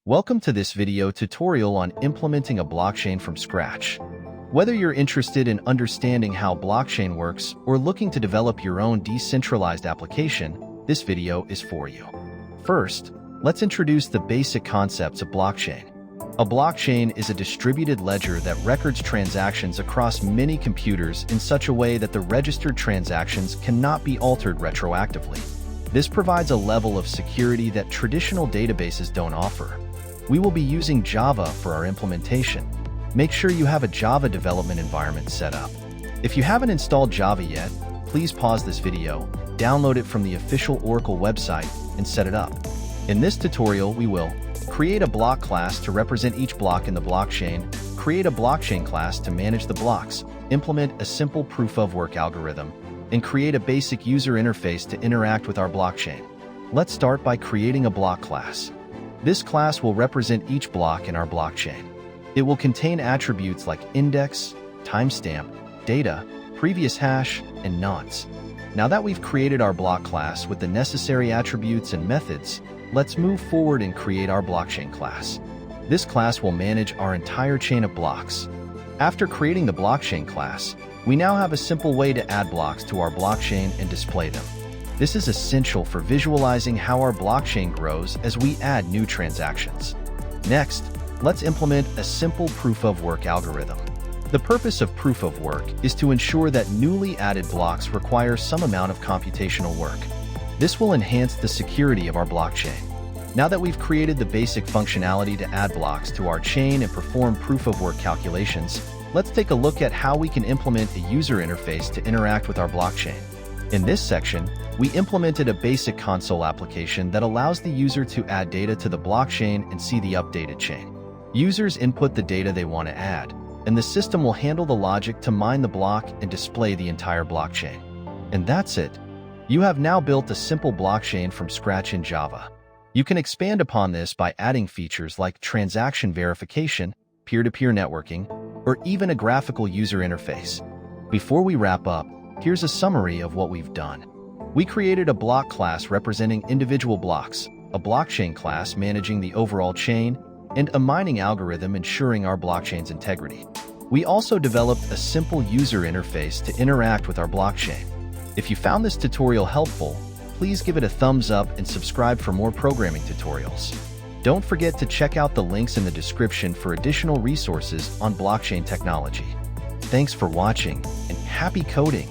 Welcome to this video tutorial on implementing a blockchain from scratch. Whether you're interested in understanding how blockchain works or looking to develop your own decentralized application, this video is for you. First, let's introduce the basic concepts of blockchain. A blockchain is a distributed ledger that records transactions across many computers in such a way that the registered transactions cannot be altered retroactively. This provides a level of security that traditional databases don't offer. We will be using Java for our implementation. Make sure you have a Java development environment set up. If you haven't installed Java yet, please pause this video, download it from the official Oracle website, and set it up. In this tutorial, we will create a block class to represent each block in the blockchain, create a blockchain class to manage the blocks, implement a simple proof-of-work algorithm, and create a basic user interface to interact with our blockchain. Let's start by creating a block class. This class will represent each block in our blockchain. It will contain attributes like index, timestamp, data, previous hash, and nonce. Now that we've created our block class with the necessary attributes and methods, let's move forward and create our blockchain class. This class will manage our entire chain of blocks. After creating the blockchain class, we now have a simple way to add blocks to our blockchain and display them. This is essential for visualizing how our blockchain grows as we add new transactions. Next, let's implement a simple proof-of-work algorithm. The purpose of proof-of-work is to ensure that newly added blocks require some amount of computational work. This will enhance the security of our blockchain. Now that we've created the basic functionality to add blocks to our chain and perform proof-of-work calculations, let's take a look at how we can implement a user interface to interact with our blockchain. In this section, we implemented a basic console application that allows the user to add data to the blockchain and see the updated chain. Users input the data they want to add, and the system will handle the logic to mine the block and display the entire blockchain. And that's it. You have now built a simple blockchain from scratch in Java. You can expand upon this by adding features like transaction verification, peer-to-peer networking, or even a graphical user interface. Before we wrap up, here's a summary of what we've done. We created a block class representing individual blocks, a blockchain class managing the overall chain, and a mining algorithm ensuring our blockchain's integrity. We also developed a simple user interface to interact with our blockchain. If you found this tutorial helpful, please give it a thumbs up and subscribe for more programming tutorials. Don't forget to check out the links in the description for additional resources on blockchain technology. Thanks for watching, and happy coding!